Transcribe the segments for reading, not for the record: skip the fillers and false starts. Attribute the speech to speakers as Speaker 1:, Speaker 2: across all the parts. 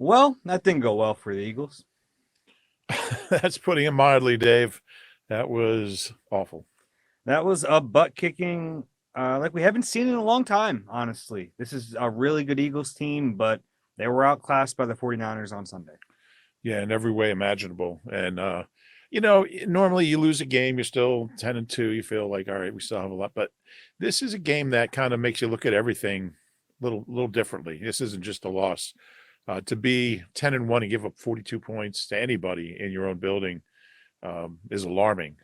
Speaker 1: Well, that didn't go well for the Eagles.
Speaker 2: That's putting it mildly, Dave. That was awful.
Speaker 1: That was a butt kicking like we haven't seen in a long time, honestly. This is a really good Eagles team, but they were outclassed by the 49ers on Sunday.
Speaker 2: Yeah, in every way imaginable. And normally you lose a game, you're still 10-2. You feel like, all right, we still have a lot. But this is a game that kind of makes you look at everything little differently. This isn't just a loss. To be 10-1 and give up 42 points to anybody in your own building is alarming.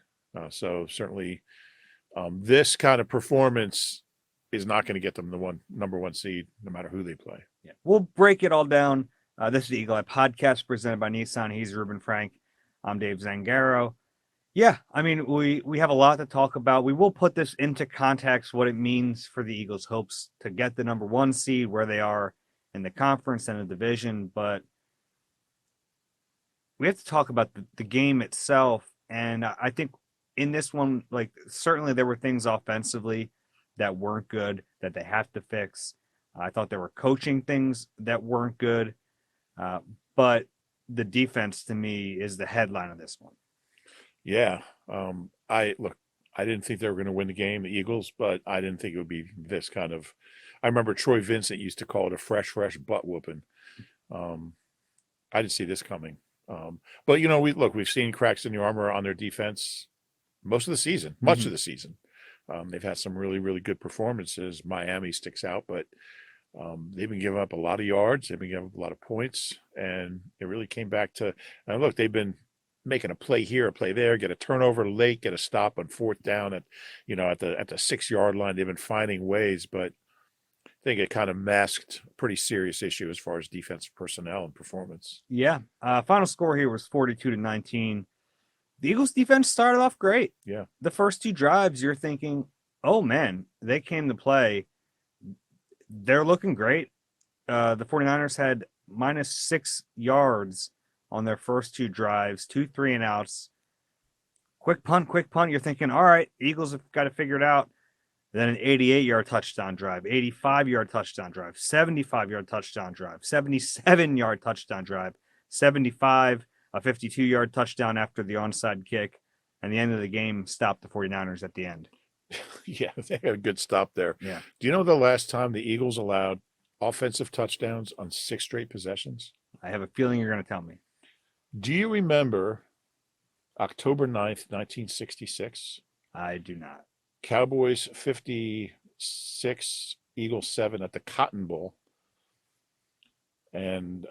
Speaker 2: So certainly, this kind of performance is not going to get them the number one seed, no matter who they play.
Speaker 1: Yeah. We'll break it all down. This is the Eagle Eye Podcast presented by Nissan. He's Reuben Frank. I'm Dave Zangaro. Yeah, I mean, we have a lot to talk about. We will put this into context, what it means for the Eagles' hopes to get the number one seed, where they are in the conference and the division. But we have to talk about the game itself. And I think in this one, like, certainly there were things offensively that weren't good that they have to fix. I thought there were coaching things that weren't good. Uh, but the defense to me is the headline of this one.
Speaker 2: Yeah. I didn't think they were going to win the game, the Eagles, but I didn't think it would be this kind of. I remember Troy Vincent used to call it a fresh butt whooping. Um, I didn't see this coming. But we've seen cracks in the armor on their defense most of the season, much of the season. They've had some really, really good performances. Miami sticks out, but they've been giving up a lot of yards. They've been giving up a lot of points, and it really came back to. Look, they've been making a play here, a play there, get a turnover late, get a stop on fourth down at the 6 yard line. They've been finding ways, but I think it kind of masked a pretty serious issue as far as defensive personnel and performance.
Speaker 1: Yeah. Final score here was 42-19. The Eagles defense started off great.
Speaker 2: Yeah.
Speaker 1: The first two drives, you're thinking, oh man, they came to play. They're looking great. The 49ers had minus 6 yards on their first two drives, 2 3-and-outs. Quick punt. You're thinking, all right, Eagles have got to figure it out. Then an 88-yard touchdown drive, 85-yard touchdown drive, 75-yard touchdown drive, 77-yard touchdown drive, 75, a 52-yard touchdown after the onside kick, and the end of the game stopped the 49ers at the end.
Speaker 2: Yeah, they had a good stop there.
Speaker 1: Yeah.
Speaker 2: Do you know the last time the Eagles allowed offensive touchdowns on 6 straight possessions?
Speaker 1: I have a feeling you're going to tell me.
Speaker 2: Do you remember October 9th, 1966?
Speaker 1: I do not.
Speaker 2: Cowboys 56, Eagles 7 at the Cotton Bowl. And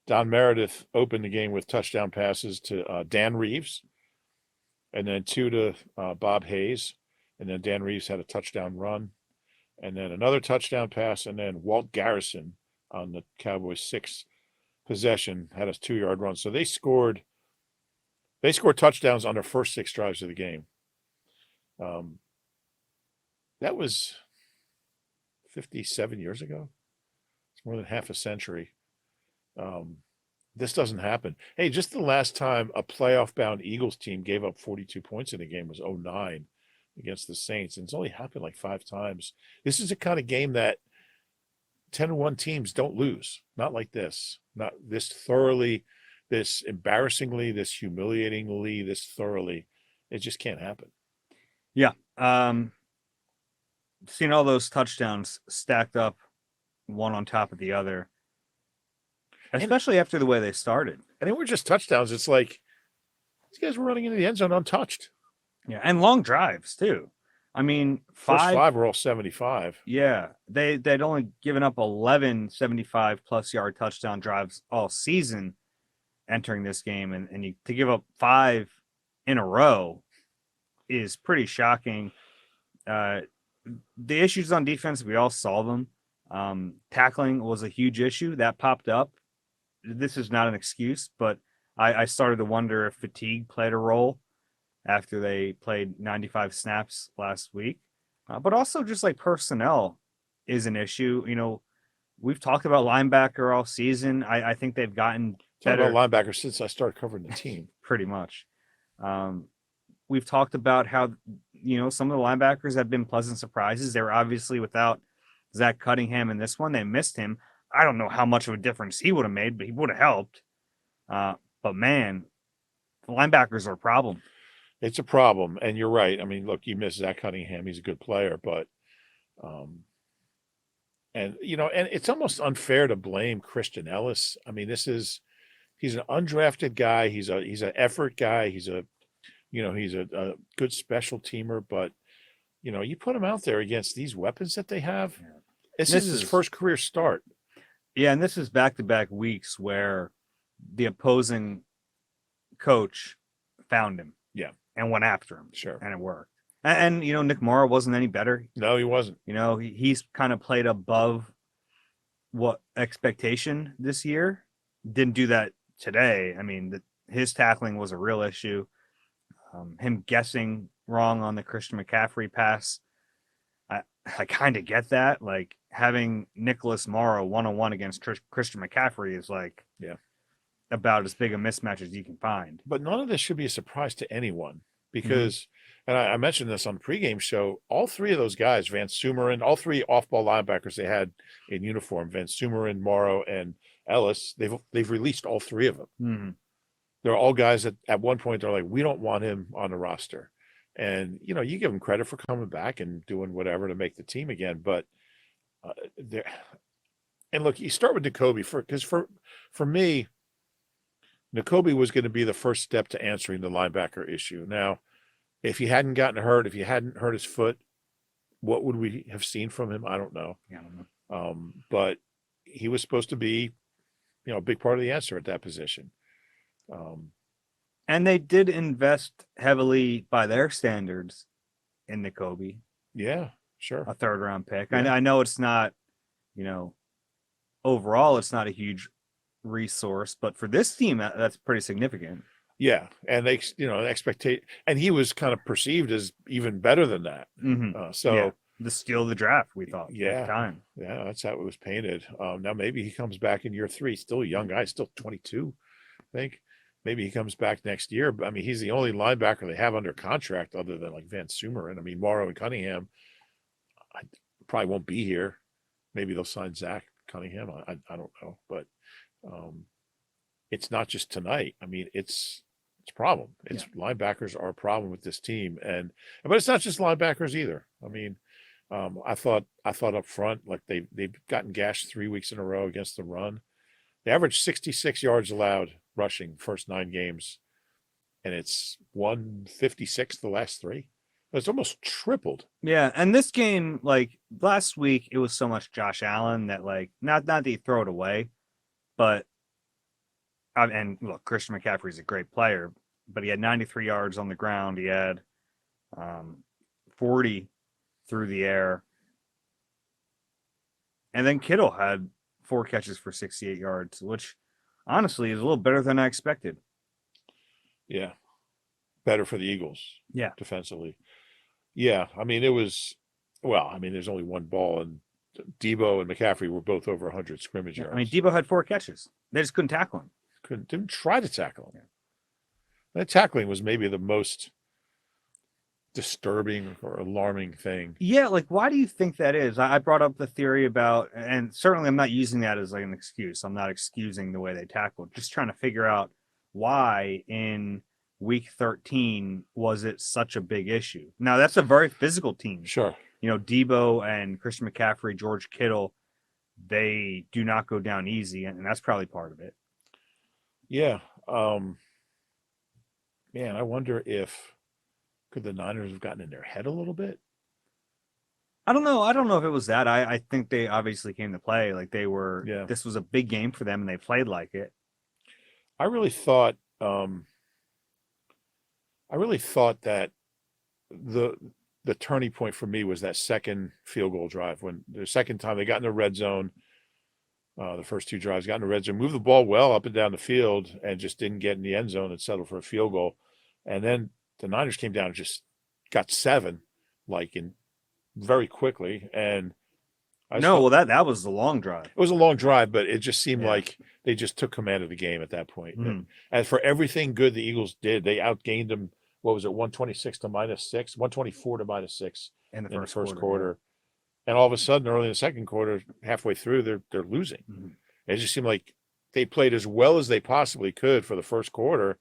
Speaker 2: Don Meredith opened the game with touchdown passes to Dan Reeves, and then 2 to Bob Hayes. And then Dan Reeves had a touchdown run, and then another touchdown pass, and then Walt Garrison on the Cowboys' 6th possession had a 2-yard run. So they scored touchdowns on their first 6 drives of the game. That was 57 years ago. It's more than half a century. This doesn't happen. Hey, just the last time a playoff-bound Eagles team gave up 42 points in a game was 2009 against the Saints, and it's only happened like 5 times. This is the kind of game that 10-1 teams don't lose. Not like this. Not this thoroughly, this embarrassingly, this humiliatingly, this thoroughly. It just can't happen.
Speaker 1: Yeah. Seeing all those touchdowns stacked up one on top of the other, especially after the way they started.
Speaker 2: And they were just touchdowns. It's like these guys were running into the end zone untouched.
Speaker 1: Yeah, and long drives too. I mean,
Speaker 2: First 5 were all 75.
Speaker 1: Yeah, they'd only given up 11 75-plus yard touchdown drives all season entering this game, and to give up 5 in a row is pretty shocking. The issues on defense, we all saw them. Tackling was a huge issue that popped up. This is not an excuse, but I started to wonder if fatigue played a role after they played 95 snaps last week. But also just like personnel is an issue. We've talked about linebacker all season. I think they've gotten better.
Speaker 2: About linebacker since I started covering the team.
Speaker 1: Pretty much. We've talked about how, some of the linebackers have been pleasant surprises. They were obviously without Zach Cunningham in this one. They missed him. I don't know how much of a difference he would have made, but he would have helped. But man, the linebackers are a problem.
Speaker 2: It's a problem, and you're right. I mean, look, you miss Zach Cunningham; he's a good player, but and it's almost unfair to blame Christian Ellis. I mean, he's an undrafted guy. He's an effort guy. He's a good special teamer, but you put him out there against these weapons that they have.
Speaker 1: Yeah.
Speaker 2: This is his first career start.
Speaker 1: Yeah, and this is back-to-back weeks where the opposing coach found him.
Speaker 2: Yeah.
Speaker 1: And went after him.
Speaker 2: Sure.
Speaker 1: And it worked. And Nick Morrow wasn't any better.
Speaker 2: No, he wasn't.
Speaker 1: He's kind of played above what expectation this year. Didn't do that today. I mean, his tackling was a real issue. Him guessing wrong on the Christian McCaffrey pass. I kind of get that. Like, having Nicholas Morrow one-on-one against Christian McCaffrey is like about as big a mismatch as you can find.
Speaker 2: But none of this should be a surprise to anyone because, and I mentioned this on the pregame show, all three of those guys, Van Sumeren, all three off-ball linebackers they had in uniform, Van Sumeren, Morrow, and Ellis, they've released all three of them.
Speaker 1: Mm-hmm.
Speaker 2: They're all guys that at one point they're like, we don't want him on the roster. And, you give them credit for coming back and doing whatever to make the team again. But and look, you start with Nakobe because for me, Nakobe was going to be the first step to answering the linebacker issue. Now, if he hadn't gotten hurt, if he hadn't hurt his foot, what would we have seen from him? I don't know.
Speaker 1: Yeah, I don't know.
Speaker 2: But he was supposed to be, a big part of the answer at that position.
Speaker 1: And they did invest heavily by their standards in Nakobe.
Speaker 2: Yeah, sure.
Speaker 1: A third-round pick.
Speaker 2: Yeah.
Speaker 1: I know it's not, overall it's not a huge resource, but for this team, that's pretty significant.
Speaker 2: Yeah, and they, expectate, and he was kind of perceived as even better than that.
Speaker 1: Mm-hmm. The steal of the draft, we thought. At the time.
Speaker 2: Yeah, that's how it was painted. Now maybe he comes back in year 3, still a young guy, still 22, I think. Maybe he comes back next year. But I mean, he's the only linebacker they have under contract other than like Van Sumeren. I mean, Morrow and Cunningham probably won't be here. Maybe they'll sign Zach Cunningham. I don't know, but it's not just tonight. I mean, it's a problem. Linebackers are a problem with this team, but it's not just linebackers either. I mean, I thought up front, like they've gotten gashed 3 weeks in a row against the run. They averaged 66 yards allowed rushing first 9 games, and it's 156 the last 3. It's almost tripled.
Speaker 1: Yeah, and this game, like last week, it was so much Josh Allen that, like, not that you throw it away, but and look, Christian McCaffrey's a great player, but he had 93 yards on the ground. He had 40 through the air, and then Kittle had 4 catches for 68 yards, which honestly is a little better than I expected.
Speaker 2: Yeah. Better for the Eagles.
Speaker 1: Yeah.
Speaker 2: Defensively. Yeah. I mean, there's only one ball, and Debo and McCaffrey were both over 100 scrimmage yards.
Speaker 1: I mean, Debo had 4 catches. They just couldn't tackle him.
Speaker 2: Didn't try to tackle him. Yeah. That tackling was maybe the most disturbing or alarming thing.
Speaker 1: Yeah, like, why do you think that is? I brought up the theory about, and certainly I'm not using that as like an excuse. I'm not excusing the way they tackled. Just trying to figure out why in week 13 was it such a big issue. Now, that's a very physical team.
Speaker 2: Sure.
Speaker 1: Debo and Christian McCaffrey, George Kittle, they do not go down easy, and that's probably part of it.
Speaker 2: Yeah. Man, I wonder could the Niners have gotten in their head a little bit?
Speaker 1: I don't know. I don't know if it was that. I think they obviously came to play. Like, they were, this was a big game for them, and they played like it.
Speaker 2: I really thought that the turning point for me was that second field goal drive, when the second time they got in the red zone. The first 2 drives got in the red zone, moved the ball well up and down the field, and just didn't get in the end zone and settled for a field goal. And then the Niners came down and just got 7, like, in very quickly. And
Speaker 1: that was the long drive.
Speaker 2: It was a long drive, but it just seemed like they just took command of the game at that point.
Speaker 1: Mm-hmm.
Speaker 2: And as for everything good the Eagles did, they outgained them. What was it? 126 to -6, 124 to -6
Speaker 1: in the
Speaker 2: first quarter. And all of a sudden, early in the second quarter, halfway through, they're losing.
Speaker 1: Mhm.
Speaker 2: It just seemed like they played as well as they possibly could for the first quarter,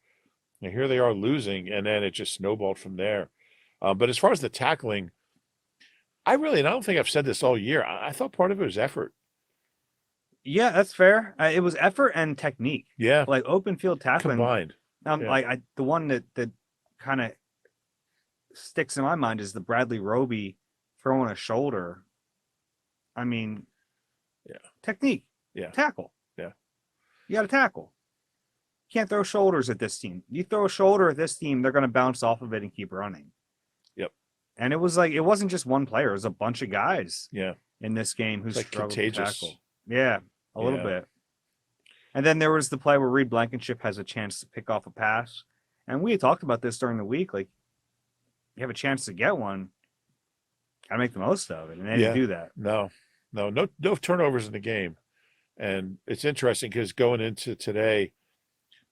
Speaker 2: and here they are losing, and then it just snowballed from there. But as far as the tackling, and I don't think I've said this all year. I thought part of it was effort.
Speaker 1: Yeah, that's fair. It was effort and technique,
Speaker 2: Yeah,
Speaker 1: like open field tackling.
Speaker 2: combined. Yeah.
Speaker 1: Like the one that kind of sticks in my mind is the Bradley Roby throwing a shoulder. I mean,
Speaker 2: Yeah.
Speaker 1: technique,
Speaker 2: Yeah.
Speaker 1: tackle.
Speaker 2: Yeah.
Speaker 1: You got to tackle. You can't throw shoulders at this team. You throw a shoulder at this team, they're going to bounce off of it and keep running.
Speaker 2: Yep.
Speaker 1: And it was like, it wasn't just one player, it was a bunch of guys
Speaker 2: Yeah.
Speaker 1: in this game who
Speaker 2: It's like
Speaker 1: struggled
Speaker 2: contagious.
Speaker 1: to tackle. Yeah, a little
Speaker 2: Yeah.
Speaker 1: bit. And then there was the play where Reed Blankenship has a chance to pick off a pass. And we had talked about this during the week. Like, you have a chance to get one, gotta make the most of it. And they didn't do that.
Speaker 2: No turnovers in the game. And it's interesting because going into today,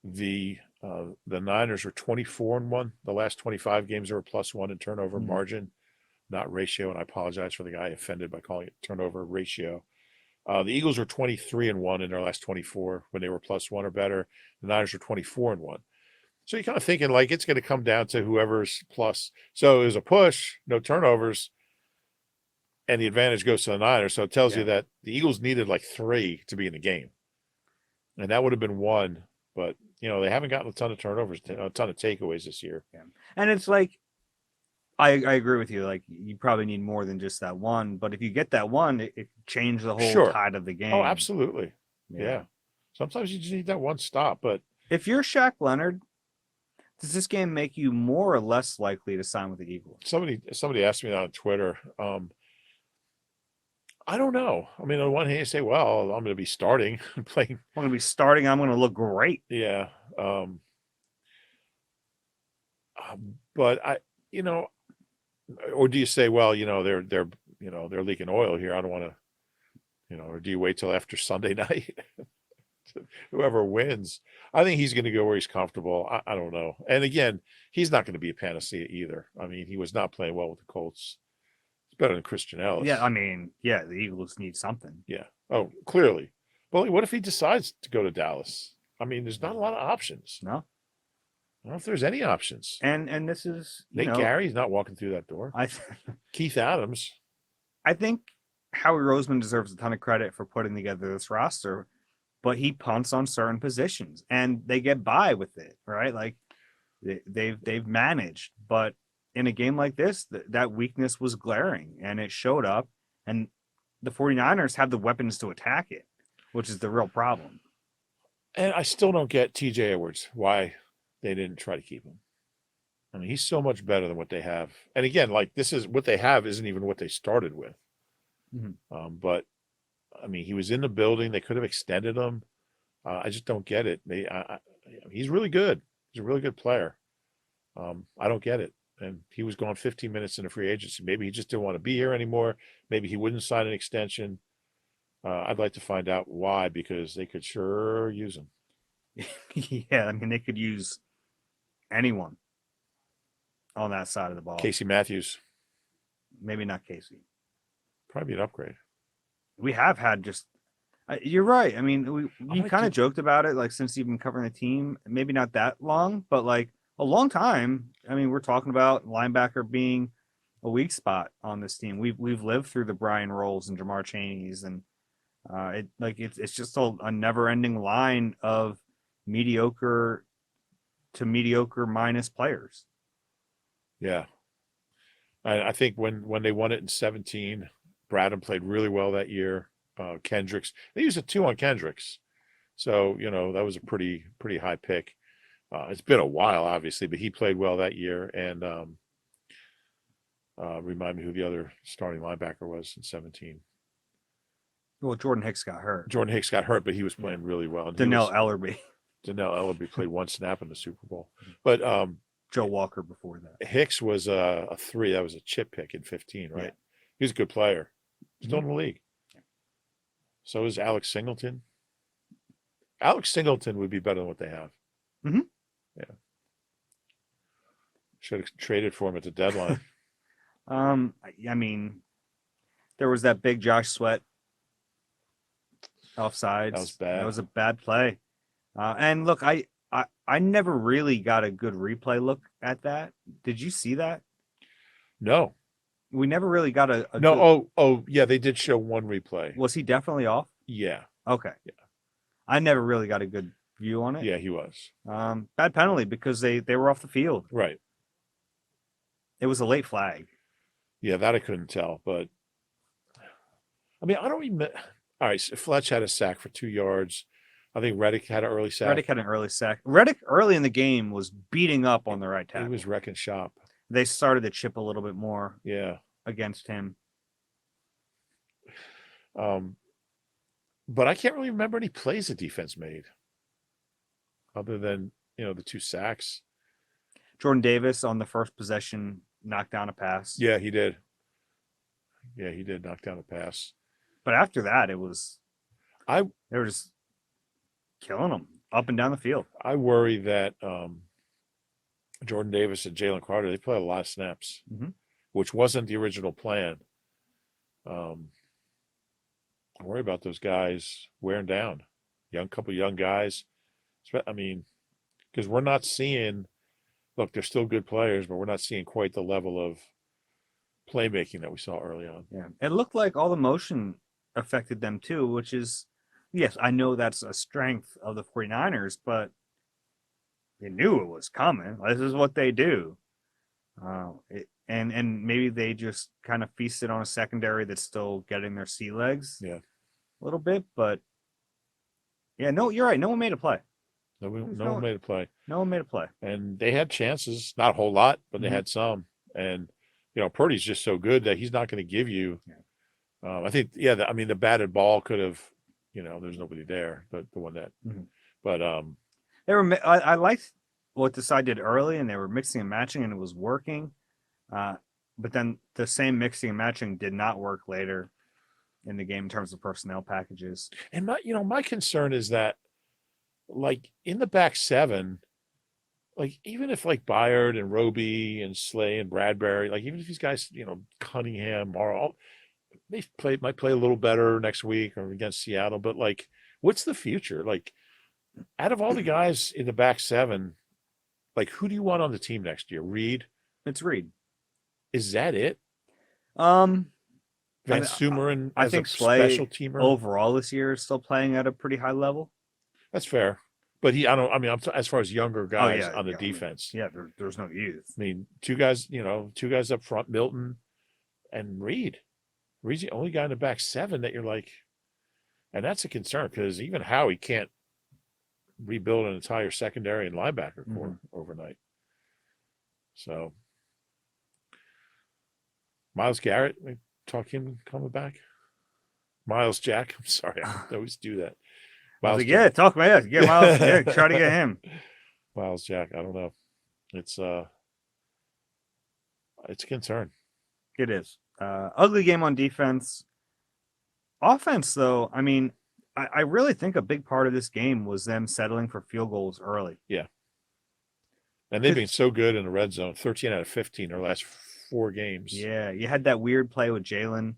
Speaker 2: the Niners are 24-1. The last 25 games are a +1 in turnover margin, not ratio. And I apologize for the guy offended by calling it turnover ratio. The Eagles are 23-1 in their last 24 when they were +1 or better. The Niners are 24-1. So you're kind of thinking like it's going to come down to whoever's plus. So it was a push, no turnovers, and the advantage goes to the Niners. So it tells you that the Eagles needed like 3 to be in the game, and that would have been 1. But they haven't gotten a ton of turnovers, a ton of takeaways this year.
Speaker 1: Yeah. And it's like, I agree with you. Like, you probably need more than just that one. But if you get that one, it changed the whole tide of the game.
Speaker 2: Oh, absolutely. Yeah. Sometimes you just need that one stop. But
Speaker 1: if you're Shaq Leonard, does this game make you more or less likely to sign with the Eagles?
Speaker 2: Somebody asked me that on Twitter. I don't know. I mean, on the one hand, you say, well, I'm going to be starting and playing.
Speaker 1: I'm going to be starting. I'm going to look great.
Speaker 2: Yeah. But or do you say, well, they're leaking oil here. I don't want to, or do you wait till after Sunday night? Whoever wins, I think he's going to go where he's comfortable. I don't know. And again, he's not going to be a panacea either. I mean, he was not playing well with the Colts. It's better than Christian Ellis.
Speaker 1: Yeah, I mean, the Eagles need something.
Speaker 2: Yeah. Oh, clearly. Well, what if he decides to go to Dallas? I mean, there's not a lot of options.
Speaker 1: No.
Speaker 2: I don't know if there's any options.
Speaker 1: And this is
Speaker 2: Nate Gary's not walking through that door. Keith Adams.
Speaker 1: I think Howie Roseman deserves a ton of credit for putting together this roster, but he punts on certain positions and they get by with it, right? Like they've managed, but in a game like this, that weakness was glaring and it showed up, and the 49ers have the weapons to attack it, which is the real problem.
Speaker 2: And I still don't get TJ Edwards, why they didn't try to keep him. I mean, he's so much better than what they have. And again, like this is what they have isn't even what they started with. But I mean, he was in the building. They could have extended him. I just don't get it. He's really good. He's a really good player. I don't get it. And he was gone 15 minutes in a free agency. Maybe he just didn't want to be here anymore. Maybe he wouldn't sign an extension. I'd like to find out why, because they could sure use him.
Speaker 1: Yeah, I mean, they could use anyone on that side of the ball.
Speaker 2: Casey Matthews.
Speaker 1: Maybe not Casey.
Speaker 2: Probably an upgrade.
Speaker 1: We have had just you're right. I mean, we kind of joked about it, like, since you've been covering the team, maybe not that long, but like a long time. I mean, we're talking about linebacker being a weak spot on this team. We've lived through the Brian Rolls and Jamar Chaney's, and it's just a never-ending line of mediocre to mediocre minus players.
Speaker 2: Yeah. I think when they won it in 2017, Bradham played really well that year. Kendricks, they used a 2 on Kendricks. So, that was a pretty high pick. It's been a while, obviously, but he played well that year. And remind me who the other starting linebacker was in 2017.
Speaker 1: Well, Jordan Hicks got hurt.
Speaker 2: Jordan Hicks got hurt, but he was playing really well. And
Speaker 1: Donnell Ellerbe.
Speaker 2: Donnell Ellerbe played 1 snap in the Super Bowl. But
Speaker 1: Joe Walker before that.
Speaker 2: Hicks was a 3. That was a chip pick in 15, right? Yeah. He was a good player. Still in the league. So is Alex Singleton. Alex Singleton would be better than what they have. Yeah. Should have traded for him at the deadline.
Speaker 1: I mean, There was that big Josh Sweat offsides.
Speaker 2: That was bad.
Speaker 1: That was a bad play. And look, I never really got a good replay look at that. Did you see that?
Speaker 2: No.
Speaker 1: We never really got a
Speaker 2: No.
Speaker 1: good...
Speaker 2: Oh, yeah. They did show one replay.
Speaker 1: Was he definitely off?
Speaker 2: Yeah.
Speaker 1: Okay.
Speaker 2: Yeah.
Speaker 1: I never really got a good view on it.
Speaker 2: Yeah, he was.
Speaker 1: Bad penalty because they were off the field.
Speaker 2: Right.
Speaker 1: It was a late flag.
Speaker 2: Yeah, that I couldn't tell. But, I mean, I don't even... All right, so Fletch had a sack for 2 yards. I think Reddick had an early sack.
Speaker 1: Reddick had an early sack. Reddick early in the game was beating up on the right tackle.
Speaker 2: He was wrecking shop.
Speaker 1: They started to chip a little bit more
Speaker 2: Yeah.
Speaker 1: against him.
Speaker 2: But I can't really remember any plays the defense made other than, the 2 sacks.
Speaker 1: Jordan Davis on the first possession knocked down a pass.
Speaker 2: Yeah, he did. Yeah, he did knock down a pass.
Speaker 1: But after that, they were just killing them up and down the field.
Speaker 2: I worry that Jordan Davis and Jalen Carter, they play a lot of snaps, which wasn't the original plan. I worry about those guys wearing down. Couple young guys. I mean, because we're not seeing, look, they're still good players, but we're not seeing quite the level of playmaking that we saw early on.
Speaker 1: Yeah. It looked like all the motion affected them too, which is, yes, I know that's a strength of the 49ers, but they knew it was coming. This is what they do. And maybe they just kind of feasted on a secondary that's still getting their sea legs a little bit. But yeah, no, you're right. No one made a play.
Speaker 2: No one made a play.
Speaker 1: No one made a play.
Speaker 2: And they had chances, not a whole lot, but they had some. And, Purdy's just so good that he's not going to give you. I think, the batted ball could have, there's nobody there, the one that, but
Speaker 1: I liked what the side did early, and they were mixing and matching, and it was working. But then the same mixing and matching did not work later in the game in terms of personnel packages.
Speaker 2: And my concern is that, like, in the back seven, like, even if like Byard and Roby and Slay and Bradbury, like, even if these guys, Cunningham are all, might play a little better next week or against Seattle, but like, what's the future? Like, out of all the guys in the back seven, like, who do you want on the team next year? Reed?
Speaker 1: It's Reed.
Speaker 2: Is that it?
Speaker 1: Van
Speaker 2: Sumeren,
Speaker 1: I
Speaker 2: as
Speaker 1: think
Speaker 2: a
Speaker 1: Slay
Speaker 2: special teamer
Speaker 1: overall this year is still playing at a pretty high level.
Speaker 2: That's fair. But as far as younger guys on the defense.
Speaker 1: There's no youth.
Speaker 2: I mean, two guys up front, Milton and Reed. Reed's the only guy in the back seven that you're like, and that's a concern because even Howie can't rebuild an entire secondary and linebacker core overnight. So, Myles Garrett, we talk him coming back. Myles Jack, I'm sorry, I always do that.
Speaker 1: Talk about it. Get Myles. Try to get him.
Speaker 2: Myles Jack, I don't know. It's a concern.
Speaker 1: It is. Ugly game on defense. Offense, though, I mean, I really think a big part of this game was them settling for field goals early.
Speaker 2: Yeah. And they've been so good in the red zone, 13 out of 15 their last 4 games.
Speaker 1: Yeah, you had that weird play with Jalen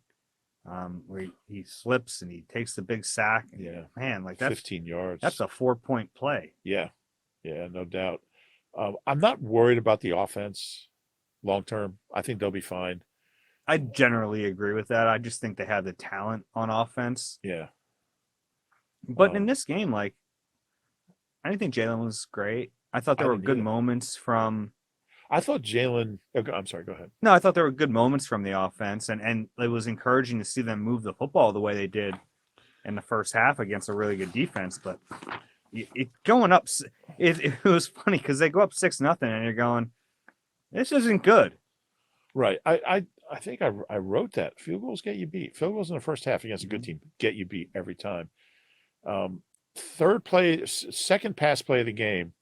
Speaker 1: where he slips and he takes the big sack.
Speaker 2: Yeah.
Speaker 1: Man, like that's
Speaker 2: 15 yards.
Speaker 1: That's a 4-point play.
Speaker 2: Yeah. Yeah, no doubt. I'm not worried about the offense long term. I think they'll be fine.
Speaker 1: I generally agree with that. I just think they have the talent on offense.
Speaker 2: Yeah.
Speaker 1: But in this game, like, I didn't think Jalen was great. I thought there were good moments from.
Speaker 2: I thought Jalen. I'm sorry. Go ahead.
Speaker 1: No, I thought there were good moments from the offense, and it was encouraging to see them move the football the way they did in the first half against a really good defense. But going up, it was funny because they go up 6-0, and you're going, this isn't good.
Speaker 2: Right. I think I wrote that. Field goals get you beat. Field goals in the first half against a good team get you beat every time. Second pass play of the game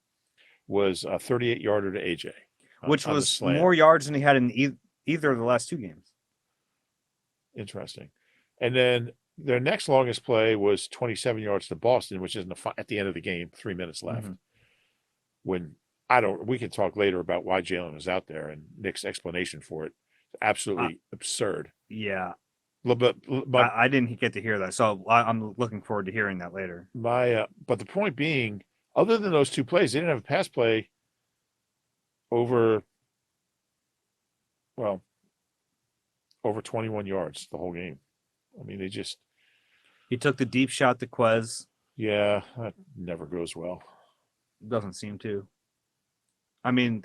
Speaker 2: was a 38-yarder to AJ.
Speaker 1: Which was more yards than he had in either of the last 2 games.
Speaker 2: Interesting. And then their next longest play was 27 yards to Boston, which is at the end of the game, 3 minutes left. When we can talk later about why Jalen was out there and Nick's explanation for it. Absolutely absurd.
Speaker 1: Yeah.
Speaker 2: little bit.
Speaker 1: I didn't get to hear that, so I'm looking forward to hearing that later.
Speaker 2: But the point being, other than those two plays, they didn't have a pass play over, well, over 21 yards the whole game. I mean,
Speaker 1: He took the deep shot to Quez.
Speaker 2: yeah, that never goes well.
Speaker 1: Doesn't seem to. I mean,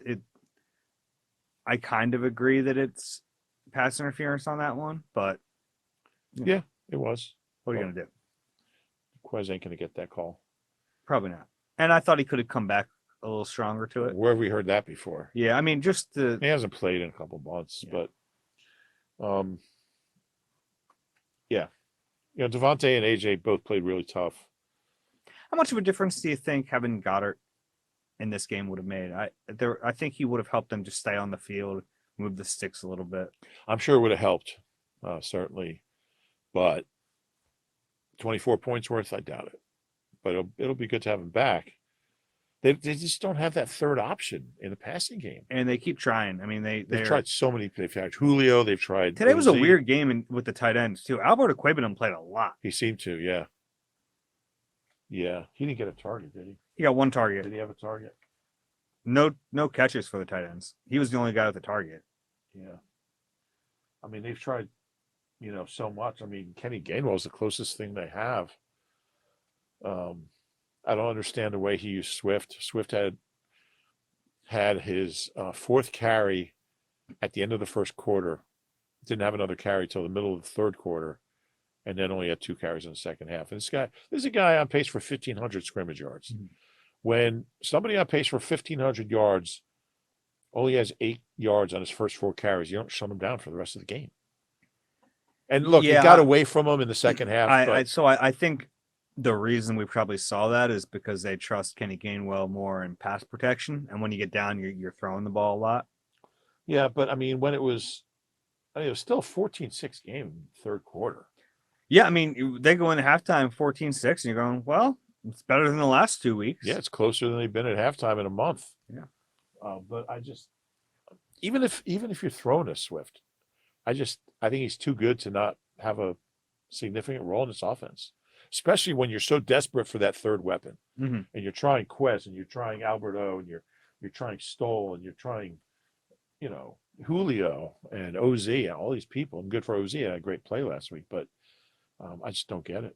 Speaker 1: I kind of agree that it's pass interference on that one, but
Speaker 2: Yeah, it was.
Speaker 1: what are you going to do?
Speaker 2: Quez ain't going to get that call.
Speaker 1: Probably not. And I thought he could have come back a little stronger to it.
Speaker 2: Where have we heard that before?
Speaker 1: Yeah, I mean, just the
Speaker 2: He hasn't played in a couple months, but yeah. Devontae and AJ both played really tough.
Speaker 1: how much of a difference do you think having Goddard in this game would have made? I think he would have helped them just stay on the field, move the sticks a little bit.
Speaker 2: I'm sure it would have helped, certainly, but 24 points worth, I doubt it. But it'll be good to have him back. They just don't have that third option in the passing game.
Speaker 1: And they keep trying. I mean,
Speaker 2: They've tried so many. They've tried Julio. They've tried.
Speaker 1: Today was a
Speaker 2: OZ.
Speaker 1: weird game with the tight ends too. Albert Aquabenum played a lot.
Speaker 2: He seemed to, yeah. Yeah, he didn't get a target, did he?
Speaker 1: He got one target.
Speaker 2: Did he have a target?
Speaker 1: No catches for the tight ends. He was the only guy with a target.
Speaker 2: Yeah. I mean, they've tried, so much. I mean, Kenny Gainwell's the closest thing they have. I don't understand the way he used Swift. Swift had his fourth carry at the end of the first quarter. Didn't have another carry till the middle of the third quarter, and then only had 2 carries in the second half. And this is a guy on pace for 1,500 scrimmage yards.
Speaker 1: Mm-hmm.
Speaker 2: When somebody on pace for 1,500 yards only has 8 yards on his first 4 carries, you don't shut him down for the rest of the game. And look,
Speaker 1: Yeah,
Speaker 2: it got away from him in the second half.
Speaker 1: I think the reason we probably saw that is because they trust Kenny Gainwell more in pass protection, and when you get down, you're throwing the ball a lot.
Speaker 2: Yeah, but I mean, it was still a 14-6 game in the third quarter.
Speaker 1: Yeah, I mean, they go into halftime 14-6, and you're going, well, it's better than the last 2 weeks.
Speaker 2: Yeah, it's closer than they've been at halftime in a month.
Speaker 1: Yeah.
Speaker 2: But I just, even if you're throwing a Swift, I think he's too good to not have a significant role in this offense, especially when you're so desperate for that third weapon.
Speaker 1: Mm-hmm.
Speaker 2: And you're trying Quez, and you're trying Alberto, and you're trying Stoll, and you're trying, Julio and OZ, all these people. And good for OZ, had a great play last week, but I just don't get it.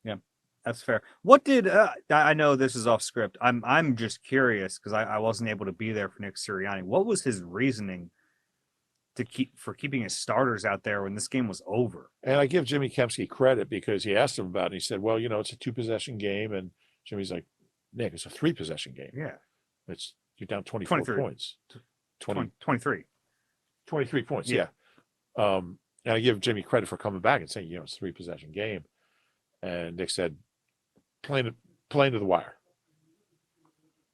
Speaker 1: Yeah, that's fair. What did I know this is off script? I'm just curious because I wasn't able to be there for Nick Sirianni. What was his reasoning for keeping his starters out there when this game was over?
Speaker 2: And I give Jimmy Kempski credit because he asked him about it. And he said, well, it's a 2-possession game. And Jimmy's like, Nick, it's a 3-possession game.
Speaker 1: Yeah.
Speaker 2: You're down 24 points.
Speaker 1: 23
Speaker 2: points. Yeah. And I give Jimmy credit for coming back and saying, it's a 3-possession game. And Nick said, playing to the wire.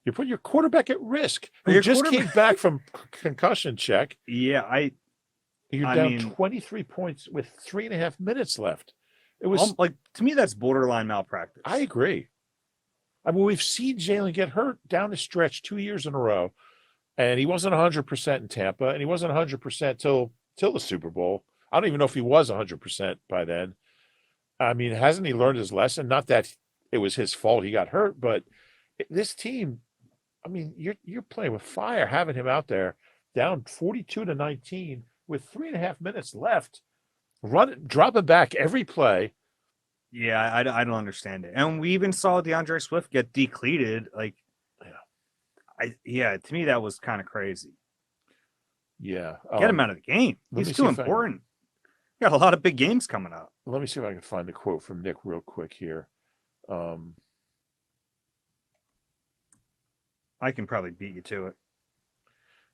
Speaker 2: You put your quarterback at risk. Who just came back from concussion check.
Speaker 1: Yeah,
Speaker 2: You're down 23 points with 3.5 minutes left. It was
Speaker 1: to me, that's borderline malpractice.
Speaker 2: I agree. I mean, we've seen Jalen get hurt down the stretch 2 years in a row, and he wasn't 100% in Tampa, and he wasn't 100% till the Super Bowl. I don't even know if he was 100% by then. I mean, hasn't he learned his lesson? Not that it was his fault he got hurt, but this team, I mean, you're playing with fire, having him out there down 42-19 with 3.5 minutes left, dropping back every play.
Speaker 1: Yeah, I don't understand it. And we even saw DeAndre Swift get decleated. To me, that was kind of crazy.
Speaker 2: Yeah.
Speaker 1: Get him out of the game. He's too important. Got a lot of big games coming up.
Speaker 2: Let me see if I can find a quote from Nick real quick here.
Speaker 1: I can probably beat you to it.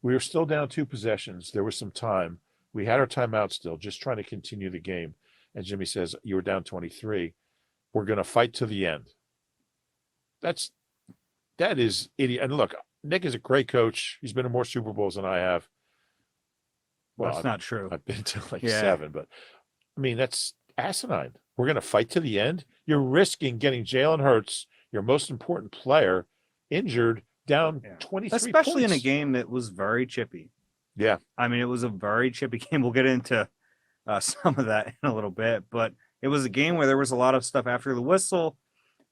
Speaker 2: We were still down 2 possessions. There was some time. We had our timeout still, just trying to continue the game. And Jimmy says, you were down 23. We're going to fight to the end. That is idiot. And look, Nick is a great coach. He's been to more Super Bowls than I have.
Speaker 1: Well, that's not true.
Speaker 2: I've been to 7, but I mean, that's asinine. We're going to fight to the end. You're risking getting Jalen Hurts, your most important player, injured, down 23
Speaker 1: especially
Speaker 2: points.
Speaker 1: In a game that was very chippy.
Speaker 2: Yeah.
Speaker 1: I mean, it was a very chippy game. We'll get into some of that in a little bit, but it was a game where there was a lot of stuff after the whistle,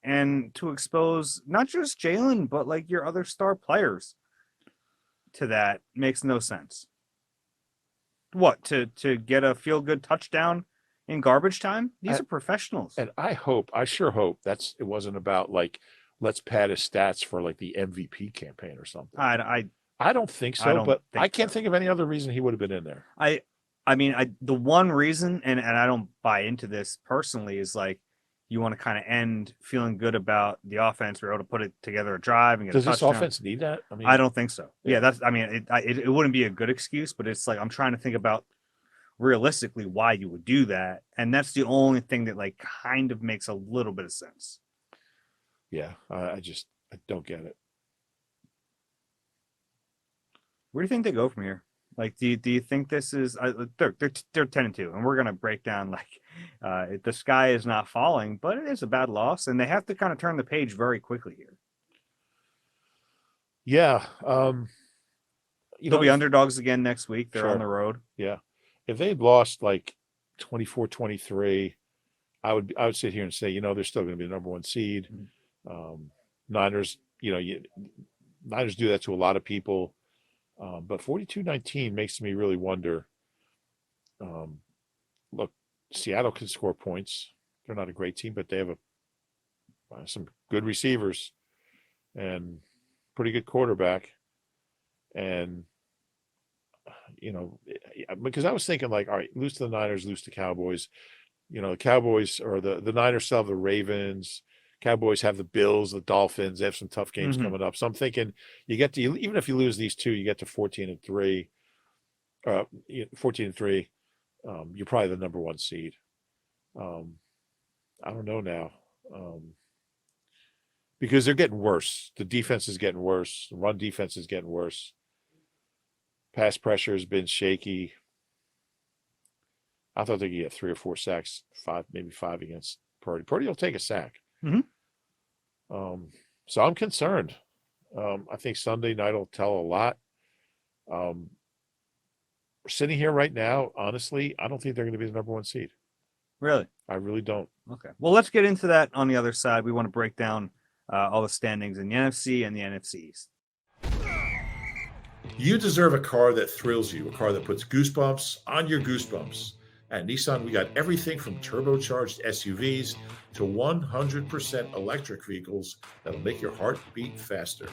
Speaker 1: and to expose not just Jalen, but like your other star players to that makes no sense. What, to get a feel good touchdown in garbage time? These are professionals.
Speaker 2: And I sure hope it wasn't about like, let's pad his stats for like the MVP campaign or something. I don't think so, but I can't think of any other reason he would have been in there.
Speaker 1: I mean, the one reason, and I don't buy into this personally, is like you want to kind of end feeling good about the offense. We're able to put it together a drive and get
Speaker 2: Does
Speaker 1: a touchdown.
Speaker 2: This offense need that? I mean,
Speaker 1: I don't think so. Yeah, that's. I mean, it wouldn't be a good excuse, but it's like I'm trying to think about realistically why you would do that, and that's the only thing that like kind of makes a little bit of sense.
Speaker 2: Yeah, I don't get it.
Speaker 1: Where do you think they go from here? Like, do you think this is they're 10-2, and we're gonna break down like the sky is not falling, but it is a bad loss, and they have to kind of turn the page very quickly here.
Speaker 2: Yeah,
Speaker 1: they'll be underdogs again next week. They're on the road.
Speaker 2: Yeah, if they had lost like 24-23, I would sit here and say, they're still going to be the number one seed. Niners, Niners do that to a lot of people. But 42-19 makes me really wonder. Look, Seattle can score points. They're not a great team, but they have some good receivers and pretty good quarterback. And, because I was thinking like, all right, lose to the Niners, lose to Cowboys. The Cowboys or the Niners still have the Ravens. Cowboys have the Bills, the Dolphins. They have some tough games coming up. So I'm thinking even if you lose these two, you get to 14-3. 14-3. You're probably the number one seed. I don't know now. Because they're getting worse. The defense is getting worse. The run defense is getting worse. Pass pressure has been shaky. I thought they could get 3 or 4 sacks, maybe 5 against Purdy. Purdy will take a sack. So I'm concerned. I think Sunday night will tell a lot. We're sitting here right now, honestly, I don't think they're going to be the number one seed.
Speaker 1: Really?
Speaker 2: I really don't.
Speaker 1: Okay. Well, let's get into that on the other side. We want to break down all the standings in the NFC and the NFC East.
Speaker 2: You deserve a car that thrills you, a car that puts goosebumps on your goosebumps. At Nissan, we got everything from turbocharged SUVs to 100% electric vehicles that'll make your heart beat faster.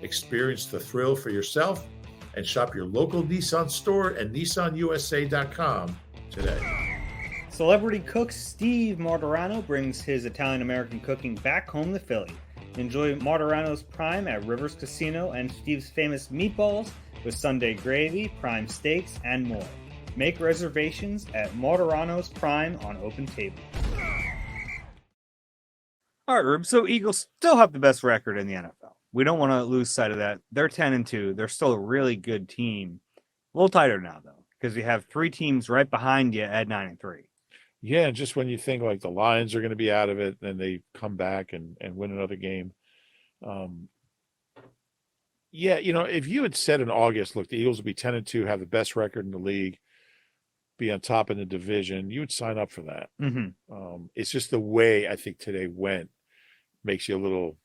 Speaker 2: Experience the thrill for yourself and shop your local Nissan store at nissanusa.com today.
Speaker 1: Celebrity cook Steve Martorano brings his Italian-American cooking back home to Philly. Enjoy Martorano's Prime at Rivers Casino and Steve's famous meatballs with Sunday gravy, prime steaks, and more. Make reservations at Martorano's Prime on Open Table. All right, Rube. So Eagles still have the best record in the NFL. We don't want to lose sight of that. They're 10-2. They're still a really good team. A little tighter now, though, because you have 3 teams right behind you at 9-3.
Speaker 2: Yeah, just when you think like the Lions are going to be out of it, and they come back and win another game. Yeah, if you had said in August, look, the Eagles will be 10-2, have the best record in the league, be on top in the division, you would sign up for that. It's just the way I think today went makes you a little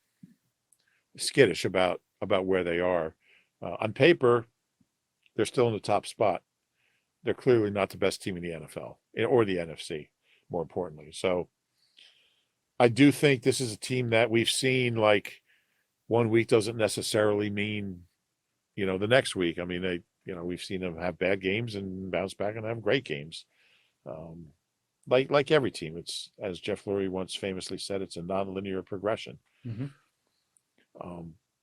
Speaker 2: skittish about where they are. On paper, they're still in the top spot. They're clearly not the best team in the NFL or the NFC, more importantly. So I do think this is a team that we've seen like one week doesn't necessarily mean, the next week. I mean, we've seen them have bad games and bounce back and have great games. Like every team, it's, as Jeff Lurie once famously said, it's a nonlinear progression.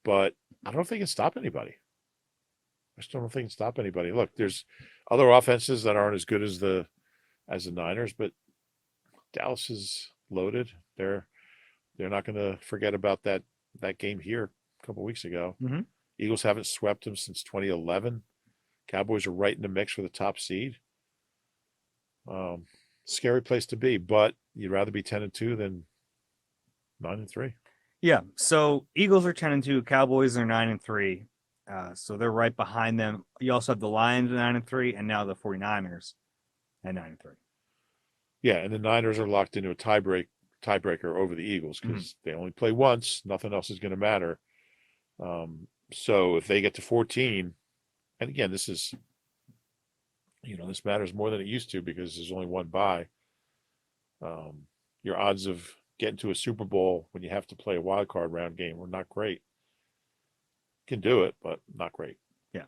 Speaker 2: But I don't think it can stop anybody. I still don't think it can stop anybody. Look, there's other offenses that aren't as good as the Niners, but Dallas is loaded. They're not going to forget about that game here a couple of weeks ago. Eagles haven't swept them since 2011. Cowboys are right in the mix for the top seed. Scary place to be, but you'd rather be 10-2 than 9-3.
Speaker 1: Yeah. So Eagles are 10-2. Cowboys are 9-3. So they're right behind them. You also have the Lions at 9-3, and now the 49ers at 9-3.
Speaker 2: Yeah, and the Niners are locked into a tiebreaker over the Eagles because they only play once. Nothing else is going to matter. So if they get to 14, and again, this is, this matters more than it used to because there's only one bye. Your odds of getting to a Super Bowl when you have to play a wild card round game were not great. Can do it, but not great.
Speaker 1: Yeah.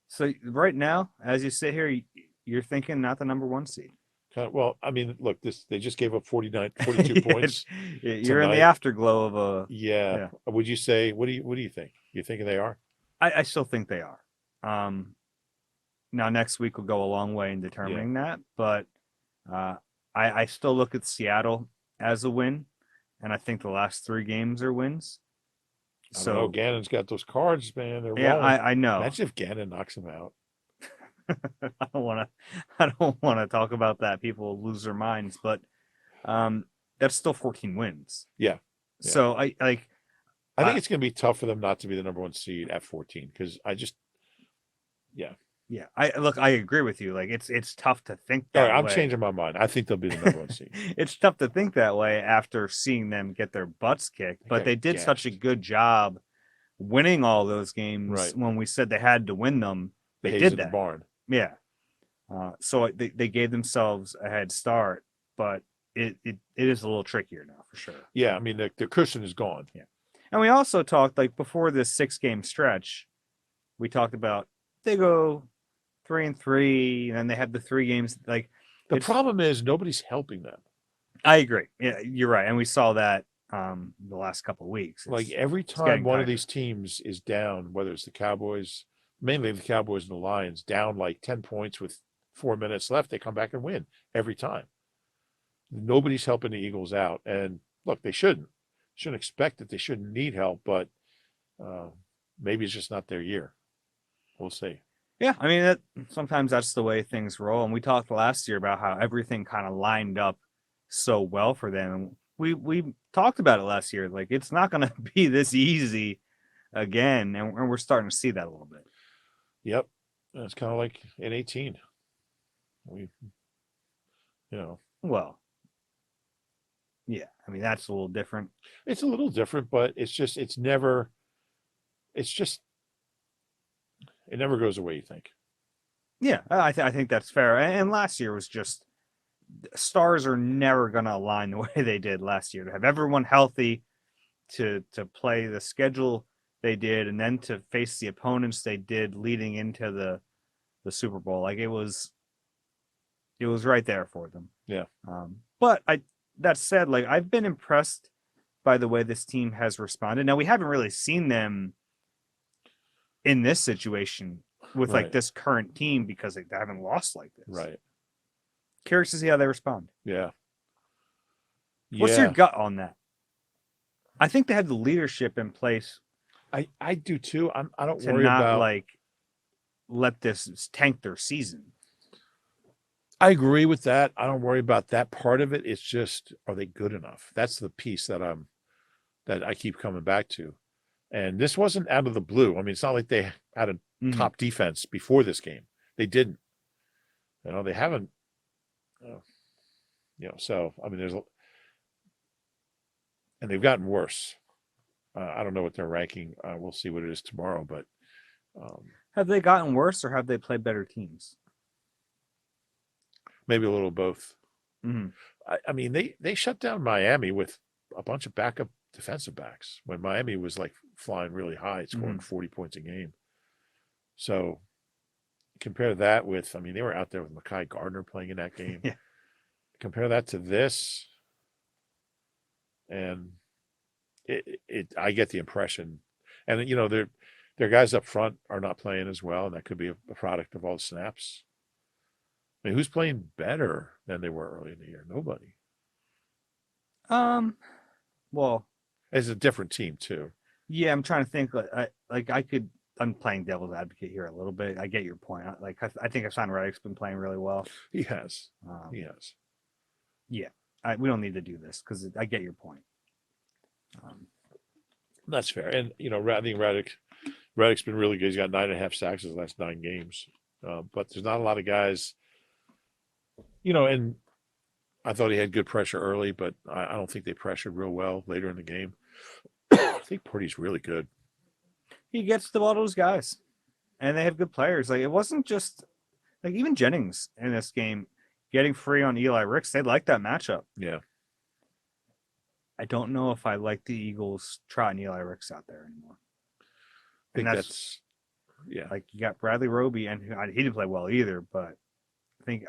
Speaker 1: So right now, as you sit here, you're thinking not the number 1 seed.
Speaker 2: Well, I mean, look, they just gave up 42 points.
Speaker 1: You're in the
Speaker 2: tonight.
Speaker 1: afterglow of a.
Speaker 2: Yeah. Would you say? What do you think? You thinking they are?
Speaker 1: I still think they are. Now next week will go a long way in determining that, but I still look at Seattle as a win, and I think the last 3 games are wins.
Speaker 2: So Gannon's got those cards, man. They're
Speaker 1: yeah,
Speaker 2: rolling.
Speaker 1: I know.
Speaker 2: Imagine if Gannon knocks him out.
Speaker 1: I don't want to talk about that. People will lose their minds, but that's still 14 wins.
Speaker 2: Yeah.
Speaker 1: So I think
Speaker 2: it's going to be tough for them not to be the number 1 seed at 14 because yeah.
Speaker 1: I agree with you. Like it's tough to think that way.
Speaker 2: I'm changing my mind. I think they'll be the number 1 seed.
Speaker 1: It's tough to think that way after seeing them get their butts kicked, but they did such a good job winning all those games when we said they had to win them. They did that.
Speaker 2: The barn.
Speaker 1: Yeah. So they gave themselves a head start, but it is a little trickier now for sure.
Speaker 2: Yeah, I mean the cushion is gone.
Speaker 1: Yeah. And we also talked before this 6-game stretch, we talked about they go 3-3, and then they have the 3 games. Like
Speaker 2: the problem is nobody's helping them.
Speaker 1: I agree. Yeah, you're right, and we saw that the last couple of weeks.
Speaker 2: Like every time one of these teams is down, whether it's the Cowboys, mainly the Cowboys and the Lions, down like 10 points with 4 minutes left, they come back and win every time. Nobody's helping the Eagles out, and look, they shouldn't expect that. They shouldn't need help, but maybe it's just not their year. We'll see.
Speaker 1: Yeah, I mean, sometimes that's the way things roll. And we talked last year about how everything kind of lined up so well for them. We talked about it last year. Like, it's not going to be this easy again, and we're starting to see that a little bit.
Speaker 2: Yep, it's kind of like in 18.
Speaker 1: Well, yeah, I mean, that's a little different.
Speaker 2: It's a little different, but it never goes the way you think.
Speaker 1: Yeah, I think that's fair. And last year was just, stars are never going to align the way they did last year. To have everyone healthy, to play the schedule they did, and then to face the opponents they did leading into the Super Bowl. Like it was right there for them.
Speaker 2: Yeah.
Speaker 1: But that said, like I've been impressed by the way this team has responded. Now we haven't really seen them in this situation with like this current team because they haven't lost like this.
Speaker 2: Right.
Speaker 1: Curious to see how they respond.
Speaker 2: Yeah.
Speaker 1: What's your gut on that? I think they have the leadership in place.
Speaker 2: I do too. I don't
Speaker 1: to
Speaker 2: worry
Speaker 1: not
Speaker 2: about
Speaker 1: like let this tank their season.
Speaker 2: I agree with that. I don't worry about that part of it. It's just, are they good enough? That's the piece that I keep coming back to. And this wasn't out of the blue. I mean, it's not like they had a top defense before this game. They didn't. They haven't. So I mean, and they've gotten worse. I don't know what their ranking. We'll see what it is tomorrow. But
Speaker 1: have they gotten worse, or have they played better teams?
Speaker 2: Maybe a little of both.
Speaker 1: Mm-hmm.
Speaker 2: I mean, they shut down Miami with a bunch of backup defensive backs when Miami was like flying really high, scoring 40 points a game. So compare that with, I mean, they were out there with Mekhi Gardner playing in that game.
Speaker 1: Yeah.
Speaker 2: Compare that to this, and I get the impression, and their guys up front are not playing as well, and that could be a product of all the snaps. I mean, who's playing better than they were early in the year? Nobody.
Speaker 1: Well,
Speaker 2: it's a different team too.
Speaker 1: Yeah, I'm trying to think. I'm playing devil's advocate here a little bit. I get your point. I think Hassan Reddick's been playing really well.
Speaker 2: He has.
Speaker 1: Yeah, we don't need to do this because I get your point.
Speaker 2: That's fair. And I think Reddick's been really good. He's got 9.5 sacks in his last 9 games. But there's not a lot of guys And I thought he had good pressure early, but I don't think they pressured real well later in the game. I think Purdy's really good.
Speaker 1: He gets the ball to his guys, and they have good players. Like, it wasn't just like even Jennings in this game getting free on Eli Ricks. They like that matchup.
Speaker 2: Yeah.
Speaker 1: I don't know if I like the Eagles trotting Eli Ricks out there anymore.
Speaker 2: I think that's yeah.
Speaker 1: Like, you got Bradley Roby, and he didn't play well either, but I think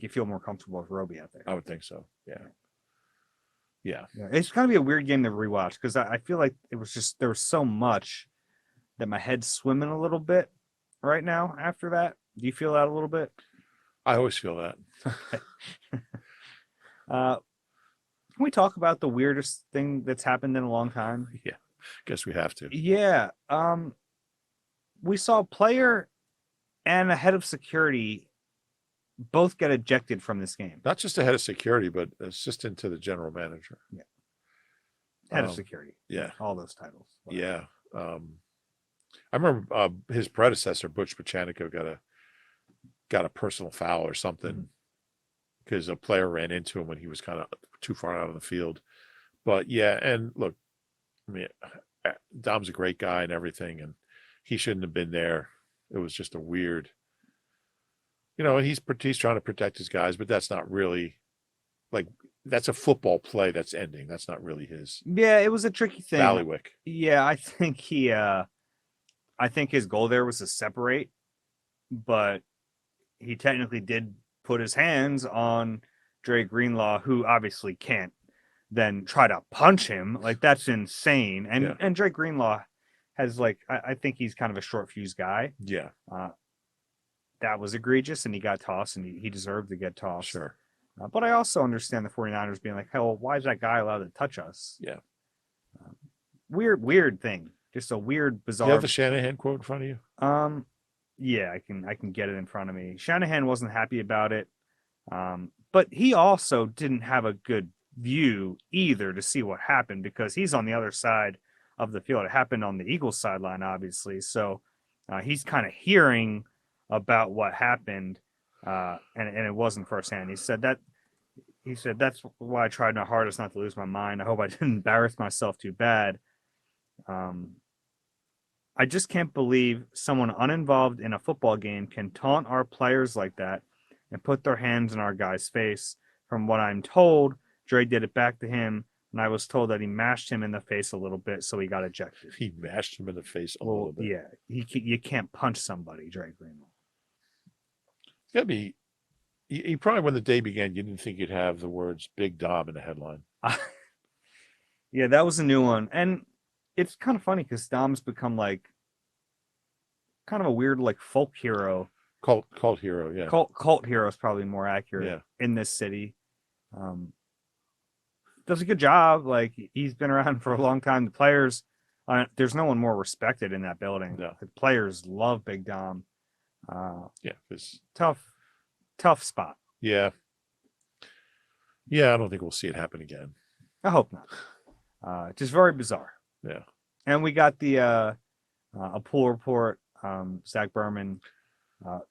Speaker 1: you feel more comfortable with Roby out there.
Speaker 2: I would think so. Yeah. Yeah.
Speaker 1: It's going to be a weird game to rewatch because I feel like it was just there was so much that my head's swimming a little bit right now after that. Do you feel that a little bit?
Speaker 2: I always feel that.
Speaker 1: Can we talk about the weirdest thing that's happened in a long time?
Speaker 2: Yeah. Guess we have to.
Speaker 1: Yeah. We saw a player and a head of security both get ejected from this game.
Speaker 2: Not just a head of security, but assistant to the general manager.
Speaker 1: Yeah. Head of security.
Speaker 2: Yeah.
Speaker 1: All those titles.
Speaker 2: Whatever. Yeah. I remember his predecessor, Butch Pachanico, got a personal foul or something because a player ran into him when he was kind of too far out of the field. But yeah, and look, I mean, Dom's a great guy and everything, and he shouldn't have been there. It was just a weird, he's trying to protect his guys, but that's not really like that's a football play that's ending. That's not really his.
Speaker 1: Yeah, it was a tricky thing.
Speaker 2: Ballywick.
Speaker 1: Yeah, I think his goal there was to separate, but he technically did put his hands on Dre Greenlaw, who obviously can't then try to punch him. Like, that's insane. And Dre Greenlaw has, like, I think he's kind of a short fuse guy.
Speaker 2: Yeah.
Speaker 1: That was egregious, and he got tossed, and he deserved to get tossed.
Speaker 2: Sure.
Speaker 1: But I also understand the 49ers being like, hell, why is that guy allowed to touch us?
Speaker 2: Yeah.
Speaker 1: Weird thing. Just a weird, bizarre.
Speaker 2: Do you have the Shanahan quote in front of you?
Speaker 1: Yeah, I can get it in front of me. Shanahan wasn't happy about it. But he also didn't have a good view either to see what happened because he's on the other side of the field. It happened on the Eagles sideline, obviously. So he's kind of hearing about what happened. And it wasn't firsthand. He said that's why I tried my hardest not to lose my mind. I hope I didn't embarrass myself too bad. I just can't believe someone uninvolved in a football game can taunt our players like that and put their hands in our guy's face. From what I'm told, Dre did it back to him, and I was told that he mashed him in the face a little bit, so he got ejected.
Speaker 2: He mashed him in the face a little bit.
Speaker 1: Yeah, you can't punch somebody, Dre Greenlaw.
Speaker 2: It's gotta be. You probably, when the day began, you didn't think you'd have the words "Big Dom" in the headline.
Speaker 1: Yeah, that was a new one, and it's kind of funny because Dom's become like kind of a weird like folk hero.
Speaker 2: Cult hero, yeah.
Speaker 1: Cult hero is probably more accurate in this city. Does a good job. Like, he's been around for a long time. The players, there's no one more respected in that building.
Speaker 2: No.
Speaker 1: The players love Big Dom.
Speaker 2: It's
Speaker 1: tough spot.
Speaker 2: Yeah. Yeah, I don't think we'll see it happen again.
Speaker 1: I hope not. Just very bizarre.
Speaker 2: Yeah.
Speaker 1: And we got the a pool report. Zach Berman,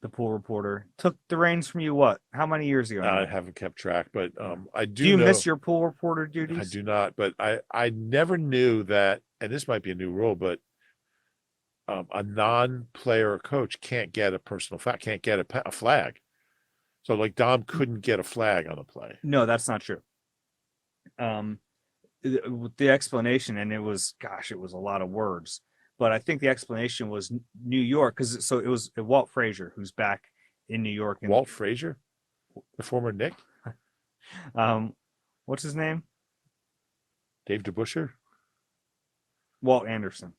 Speaker 1: the pool reporter, took the reins from you. How many years ago?
Speaker 2: I haven't kept track, but I do.
Speaker 1: Do you miss your pool reporter duties?
Speaker 2: I do not, but I never knew that, and this might be a new rule, but a non-player coach can't get a personal foul, can't get a flag. So, like, Dom couldn't get a flag on the play.
Speaker 1: No, that's not true. The explanation, and it was a lot of words, but I think the explanation was New York, because it was Walt Frazier, who's back in New York.
Speaker 2: Walt Frazier, the former Knick.
Speaker 1: What's his name?
Speaker 2: Dave DeBusschere.
Speaker 1: Walt Anderson.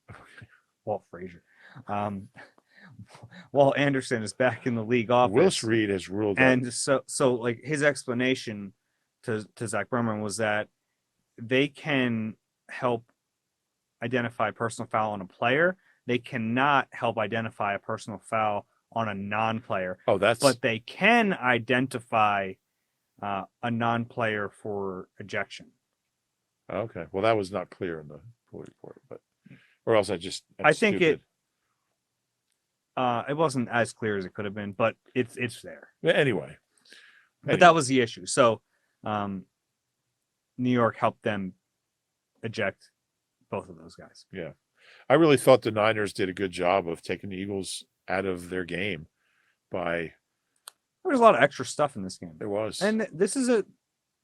Speaker 1: Walt Frazier. Walt Anderson is back in the league office.
Speaker 2: Willis Reed has ruled,
Speaker 1: and so like his explanation to Zach Berman was that they can help identify a personal foul on a player. They cannot help identify a personal foul on a non-player. But they can identify a non-player for ejection.
Speaker 2: Okay, well, that was not clear in the pool report, but or else
Speaker 1: I think it wasn't as clear as it could have been, but it's there.
Speaker 2: Anyway,
Speaker 1: But that was the issue. So New York helped them eject both of those guys.
Speaker 2: Yeah. I really thought the Niners did a good job of taking the Eagles out of their game by.
Speaker 1: There was a lot of extra stuff in this game.
Speaker 2: There was.
Speaker 1: And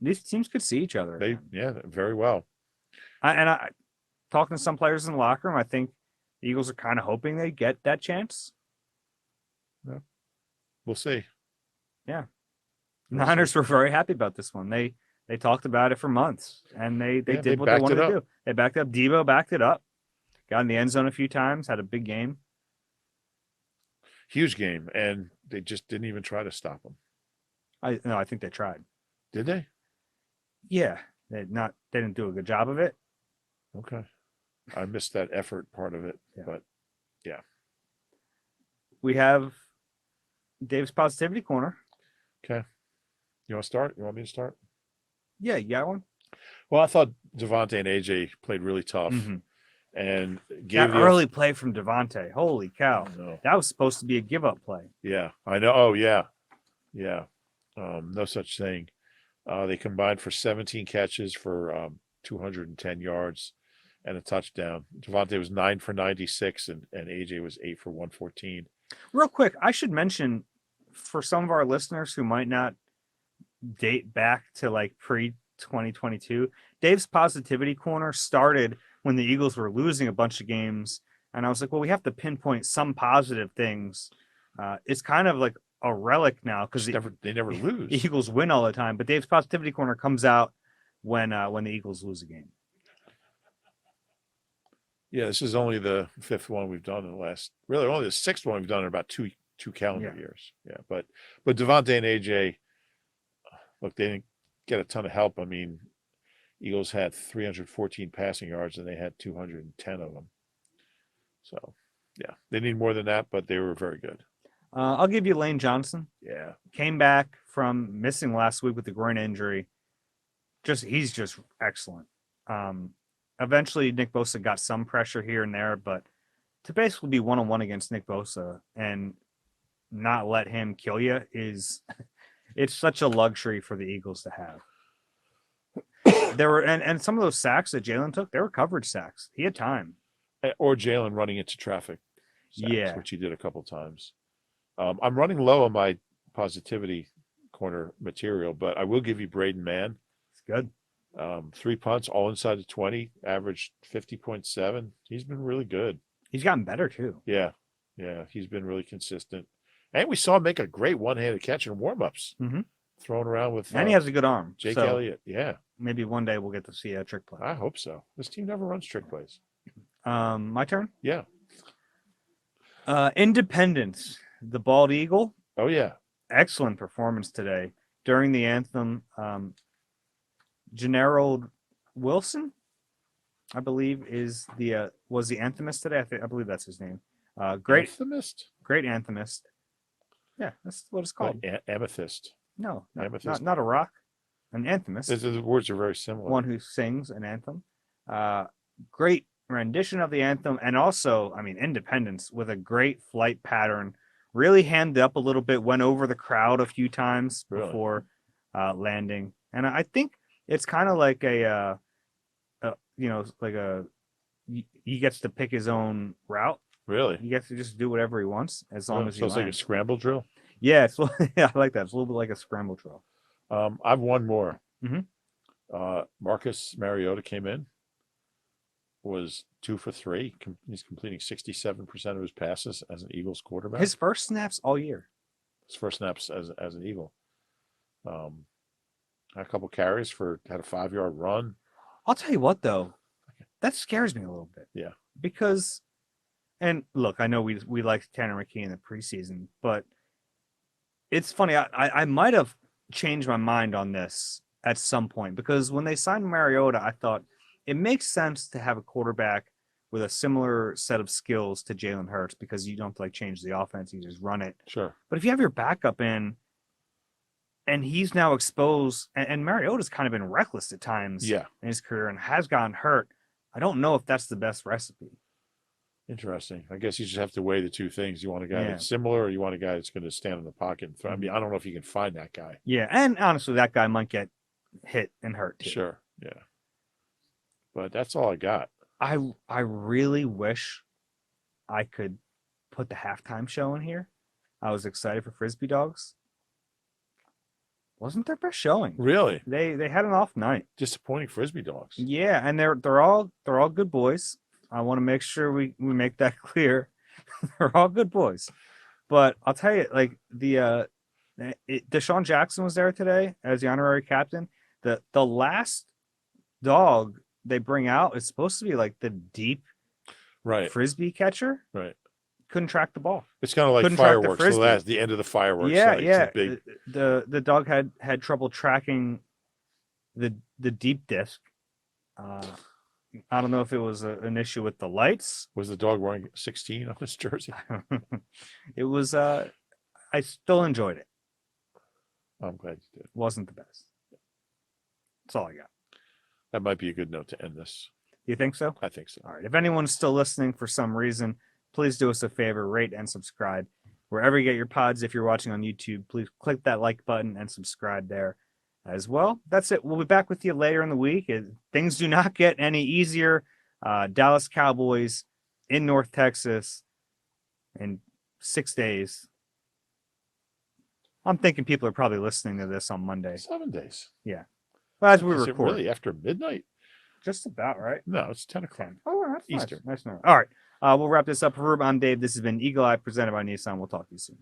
Speaker 1: these teams could see each other.
Speaker 2: Very well.
Speaker 1: I talking to some players in the locker room, I think the Eagles are kind of hoping they get that chance.
Speaker 2: Yeah. We'll see.
Speaker 1: Yeah. Niners were very happy about this one. They talked about it for months, and they did what they wanted to do. They backed up. Debo backed it up. Got in the end zone a few times. Had a big game.
Speaker 2: Huge game, and they just didn't even try to stop them.
Speaker 1: I think they tried.
Speaker 2: Did they?
Speaker 1: Yeah, they didn't do a good job of it.
Speaker 2: Okay, I missed that effort part of it, but yeah.
Speaker 1: We have Dave's Positivity Corner.
Speaker 2: Okay, you want to start? You want me to start?
Speaker 1: Yeah, you got one.
Speaker 2: Well, I thought Devontae and AJ played really tough, and
Speaker 1: gave that early play from Devontae. Holy cow! That was supposed to be a give-up play.
Speaker 2: Yeah, I know. Oh yeah. No such thing. They combined for 17 catches for 210 yards and a touchdown. Devontae was 9 for 96, and AJ was 8 for 114.
Speaker 1: Real quick, I should mention for some of our listeners who might not date back to like pre-2022, Dave's Positivity Corner started when the Eagles were losing a bunch of games, and I was like, well, we have to pinpoint some positive things. It's kind of like a relic now because
Speaker 2: they never lose.
Speaker 1: The Eagles win all the time, but Dave's Positivity Corner comes out when the Eagles lose a game.
Speaker 2: Yeah, this is only the 5th one we've done in the last, really only the 6th one we've done in about two calendar years. Yeah, but Devontae and AJ, look, they didn't get a ton of help. I mean, Eagles had 314 passing yards and they had 210 of them. So, yeah, they need more than that, but they were very good.
Speaker 1: I'll give you Lane Johnson.
Speaker 2: Yeah.
Speaker 1: Came back from missing last week with a groin injury. He's just excellent. Eventually, Nick Bosa got some pressure here and there, but to basically be one-on-one against Nick Bosa and not let him kill you it's such a luxury for the Eagles to have. There were and some of those sacks that Jalen took, they were coverage sacks. He had time.
Speaker 2: Or Jalen running into traffic sacks, which he did a couple times. I'm running low on my Positivity Corner material, but I will give you Braden Mann.
Speaker 1: It's good.
Speaker 2: 3 punts, all inside the 20, averaged 50.7. He's been really good.
Speaker 1: He's gotten better too.
Speaker 2: Yeah. He's been really consistent. And we saw him make a great one-handed catch in warm-ups. Thrown around with.
Speaker 1: And he has a good arm.
Speaker 2: Jake Elliott. Yeah.
Speaker 1: Maybe one day we'll get to see a trick play.
Speaker 2: I hope so. This team never runs trick plays.
Speaker 1: My turn?
Speaker 2: Yeah.
Speaker 1: Independence. The Bald Eagle.
Speaker 2: Oh, yeah.
Speaker 1: Excellent performance today. During the anthem, Gennaro Wilson, I believe, was the anthemist today. I believe that's his name. Great
Speaker 2: anthemist.
Speaker 1: Great anthemist. Yeah, that's what it's called.
Speaker 2: Amethyst.
Speaker 1: No,
Speaker 2: amethyst.
Speaker 1: Not a rock. An anthemist.
Speaker 2: The words are very similar.
Speaker 1: One who sings an anthem. Great rendition of the anthem, and also, I mean, Independence with a great flight pattern. Really handed up a little bit, went over the crowd a few times before landing. And I think it's kind of like he gets to pick his own route.
Speaker 2: Really?
Speaker 1: He gets to just do whatever he wants as long as he lands.
Speaker 2: It's like a scramble drill?
Speaker 1: Yeah, I like that. It's a little bit like a scramble drill.
Speaker 2: I've one more. Marcus Mariota came in, was 2 for 3. He's completing 67% of his passes as an Eagles quarterback.
Speaker 1: His first snaps all year.
Speaker 2: His first snaps as an Eagle. Had a couple carries had a 5-yard run.
Speaker 1: I'll tell you what, though, that scares me a little bit.
Speaker 2: Yeah.
Speaker 1: Because, and look, I know we liked Tanner McKee in the preseason, but it's funny. I might have changed my mind on this at some point, because when they signed Mariota, I thought it makes sense to have a quarterback with a similar set of skills to Jalen Hurts, because you don't have to like change the offense, you just run it.
Speaker 2: Sure.
Speaker 1: But if you have your backup in, and he's now exposed, and Mariota's kind of been reckless at times in his career and has gotten hurt, I don't know if that's the best recipe.
Speaker 2: Interesting. I guess you just have to weigh the two things. You want a guy
Speaker 1: Yeah.
Speaker 2: that's similar, or you want a guy that's going to stand in the pocket and throw. I mean, I don't know if you can find that guy.
Speaker 1: Yeah, and honestly, that guy might get hit and hurt too.
Speaker 2: Sure. Yeah. But that's all I got.
Speaker 1: I really wish I could put the halftime show in here. I was excited for Frisbee Dogs. Wasn't their best showing.
Speaker 2: Really?
Speaker 1: They had an off night.
Speaker 2: Disappointing Frisbee Dogs.
Speaker 1: Yeah, and they're all good boys. I want to make sure we make that clear. They're all good boys. But I'll tell you, like Deshaun Jackson was there today as the honorary captain. The last dog they bring out is supposed to be like the deep
Speaker 2: Right.
Speaker 1: Frisbee catcher.
Speaker 2: Right.
Speaker 1: Couldn't track the ball.
Speaker 2: It's kind of like
Speaker 1: Couldn't track the
Speaker 2: fireworks. So
Speaker 1: Frisbee.
Speaker 2: that's the end of the fireworks.
Speaker 1: Yeah,
Speaker 2: like,
Speaker 1: yeah.
Speaker 2: it's a big...
Speaker 1: The dog had trouble tracking the deep disc. I don't know if it was an issue with the lights.
Speaker 2: Was the dog wearing 16 on his jersey?
Speaker 1: It was. I still enjoyed it.
Speaker 2: I'm glad you did.
Speaker 1: Wasn't the best. That's all I got.
Speaker 2: That might be a good note to end this.
Speaker 1: You think so?
Speaker 2: I think so.
Speaker 1: All right. If anyone's still listening for some reason, please do us a favor, rate and subscribe. Wherever you get your pods, if you're watching on YouTube, please click that like button and subscribe there as well. That's it. We'll be back with you later in the week. Things do not get any easier. Dallas Cowboys in North Texas in 6 days. I'm thinking people are probably listening to this on Monday.
Speaker 2: 7 days.
Speaker 1: Yeah. Well, as we
Speaker 2: Is it
Speaker 1: record.
Speaker 2: really after midnight?
Speaker 1: Just about, right?
Speaker 2: No, it's 10 o'clock.
Speaker 1: 10. Oh, that's
Speaker 2: Eastern.
Speaker 1: Nice. All right. We'll wrap this up. For Reuben, I'm Dave. This has been Eagle Eye presented by Nissan. We'll talk to you soon.